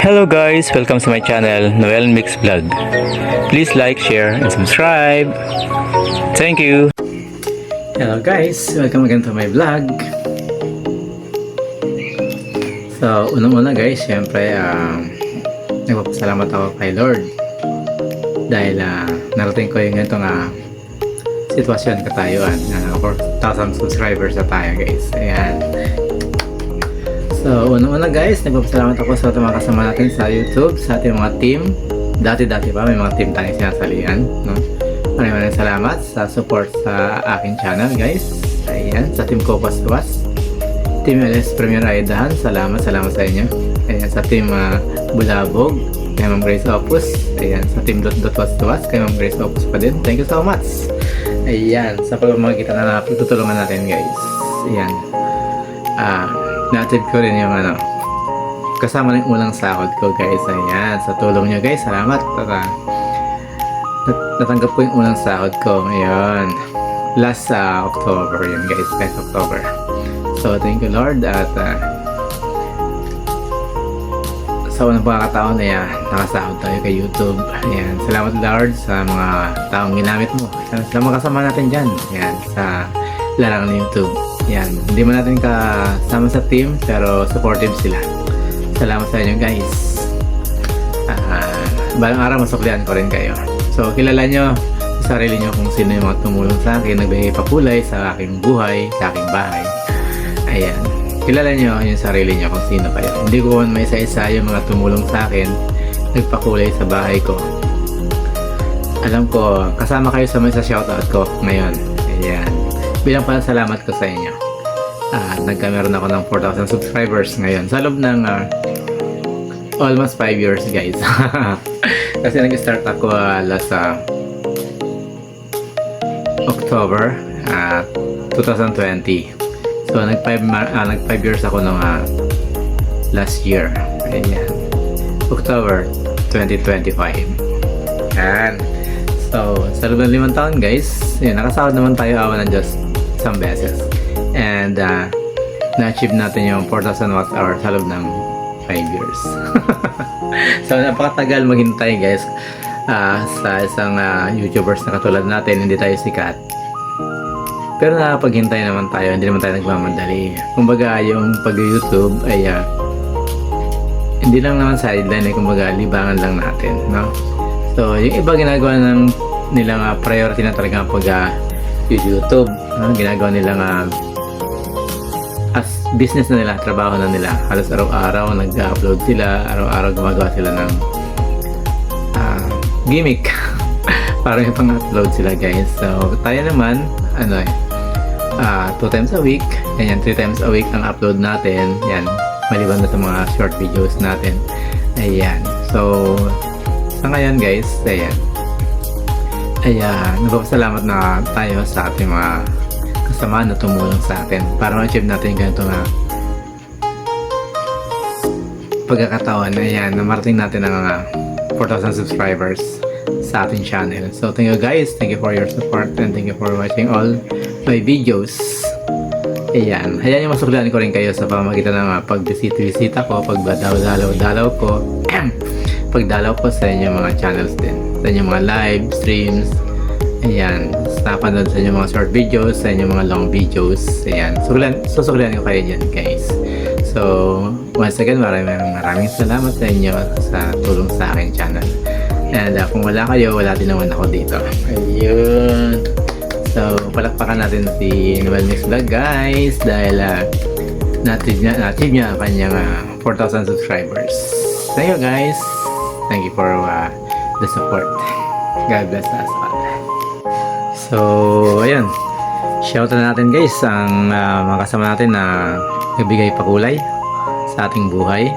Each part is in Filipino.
Hello guys, welcome to my channel, Noel Mix Vlog. Please like, share, and subscribe. Thank you. Hello guys, welcome again to my vlog. So, unang-una guys, syempre nagpapasalamat ako kay Lord dahil narating ko yung ganitong sitwasyon, katayuan, 4,000 subscribers na tayo guys. Ayan. So, unang-una guys, nagpapasalamat ako sa mga kasama natin sa YouTube, sa ating mga team. Dati-dati pa, may mga team tayong sinasalihan, no? Maraming salamat sa support sa aking channel guys. Ayan, sa team Kopas Tuwas, team LS Premier Aidahan, salamat sa inyo. Ayan, sa team Bulabog, kay Ma'am Grace Opus. Ayan, sa team Dot Tuwas, kay Ma'am Grace Opus pa din. Thank you so much. Ayan, sa pagmamagitan na pagtutulungan natin guys. Ayan. Na-achieve ko rin yung kasama ng unang sahod ko guys. Ayan, sa tulong nyo guys, salamat. Natanggap ko yung unang sahod ko ngayon last October yun guys, last October. So thank you Lord at sa unang pagkakataon na nakasahod tayo kay YouTube. Ayan, salamat Lord sa mga taong ginamit mo, sa mga kasama natin dyan. Ayan, sa larang ng YouTube. Yan, hindi man natin kasama sa team pero supportive sila. Salamat sa inyo guys. Balang araw masuklian ko rin kayo. So kilala nyo sa sarili nyo kung sino yung mga tumulong sa akin, nagbigay pakulay sa aking buhay, sa aking bahay. Ayan, kilala nyo yung sarili nyo kung sino kayo. Hindi ko may isa-isa yung mga tumulong sa akin, nagpakulay sa bahay ko. Alam ko, kasama kayo sa mga shoutout ko ngayon. Ayan, bilang pala salamat ko sa inyo. Nagkameron ako ng 4,000 subscribers ngayon sa loob ng almost 5 years guys. Kasi nag-start ako last October 2020. So nag 5 years ako nung last year. Ayan, October 2025. Ayan. So sa loob ng 5 taon guys, yun, nakasahod naman tayo, awa ng Diyos, isang beses. And na-achieve natin yung 4,000 watts hour sa loob ng 5 years. So napakatagal maghintay guys sa isang YouTubers na katulad natin. Hindi tayo sikat pero nakapaghintay naman tayo, hindi naman tayo nagmamadali. Kumbaga yung pag-YouTube ay hindi lang naman sideline, kumbaga libangan lang natin, no? So yung iba ginagawa nilang priority na talaga pag-YouTube, ginagawa nilang as business na nila, trabaho na nila. Halos araw-araw nag-upload sila, araw-araw gumagawa sila ng gimmick para yung pang-upload sila guys. So tayo naman 2 times a week, ganyan, 3 times a week ang upload natin. Yan, maliban na sa mga short videos natin. Ayan, so sa ngayon guys, ayan, nagpapasalamat na tayo sa ating mga kasama na tumulong sa atin para ma-achieve natin yung ganito na pagkakataon. Ayan, namarating natin ang 4,000 subscribers sa ating channel. So thank you guys, thank you for your support and thank you for watching all my videos. Ayan, hayaan nyo masuklian ko rin kayo sa pamamagitan ng pagbisita ko, pagdalaw ko pagdalaw ko sa inyong mga channels din, sa inyong mga live streams. Ayan, napanood sa inyong mga short videos, sa inyong mga long videos. Ayan, susuklian ko kayo dyan guys. So once again, maraming salamat sa inyo sa tulong sa aking channel. And kung wala kayo, wala din naman ako dito. Ayun. So palakpakan natin si Noel Mix Vlog guys dahil na-achieve niya ang kanyang 4,000 subscribers. Thank you guys. Thank you for the support. God bless us all. So ayan, shout na natin guys ang mga kasama natin na nagbigay pakulay sa ating buhay.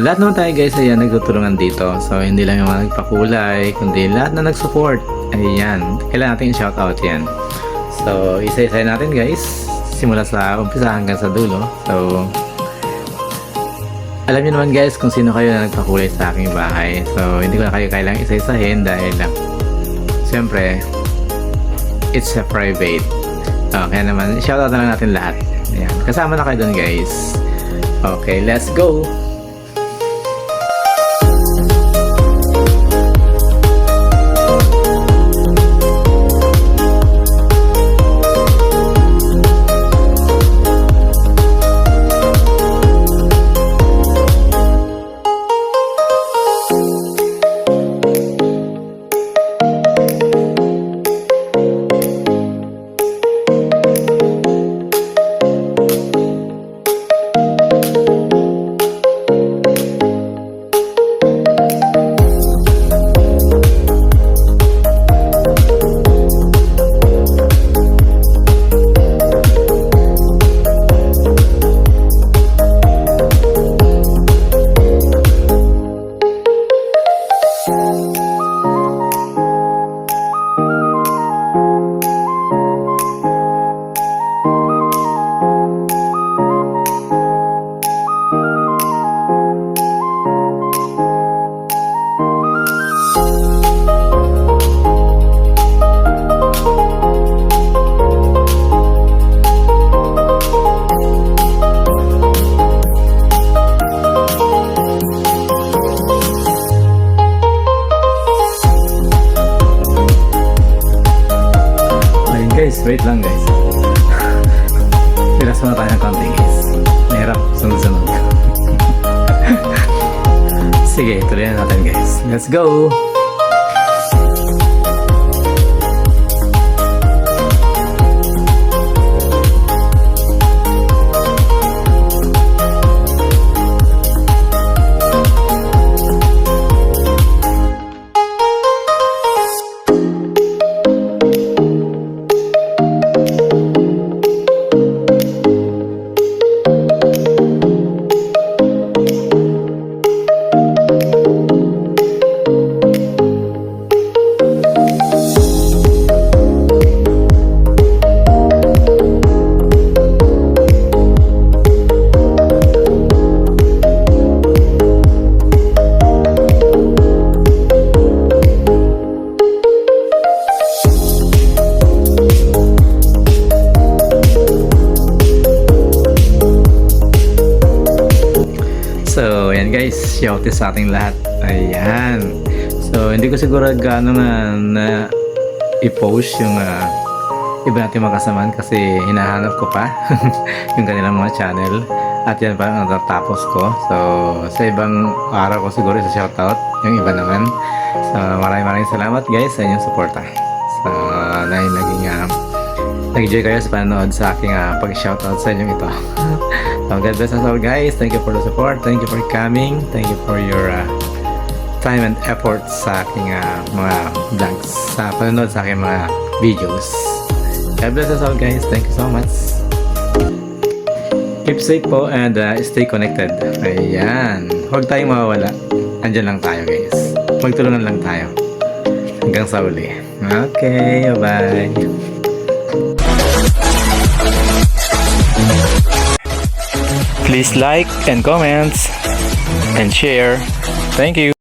Lahat naman tayo guys, ayan, nagtutulungan dito. So hindi lang yung mga nagpakulay, kundi lahat na nag-support. Ayan, kailangan natin shout out yan. So isa-isa natin guys, simula sa umpisa hanggang sa dulo. So alam niyo naman guys kung sino kayo na nagpakulay sa aking bahay. So hindi ko na kayo kailangang isa-isahin dahil siyempre it's a private. Kaya naman shoutout na lang natin lahat. Ayan, kasama na kayo dun guys. Okay, let's go. Sige, tuloy na natin guys. Let's go! So, ayan guys, shoutout sa ating lahat. Ayan. So, hindi ko siguro gaano na i-post yung iba natin magkasamaan kasi hinahanap ko pa yung kanilang mga channel. At yan pa natatapos ko. So, sa ibang araw ko siguro sa shoutout yung iba naman. So, maraming salamat guys sa inyong suporta. So, dahil nag-enjoy kayo sa panonood sa aking pag-shoutout sa inyong ito. So, God bless us all guys. Thank you for the support. Thank you for coming. Thank you for your time and effort sa aking mga vlogs. Sa panonood sa aking mga videos. God bless us all guys. Thank you so much. Keep safe po and stay connected. Ayan. Huwag tayong mawawala. Andyan lang tayo guys. Magtulungan lang tayo. Hanggang sa uli. Okay. Bye-bye. Please like and comments and share. Thank you.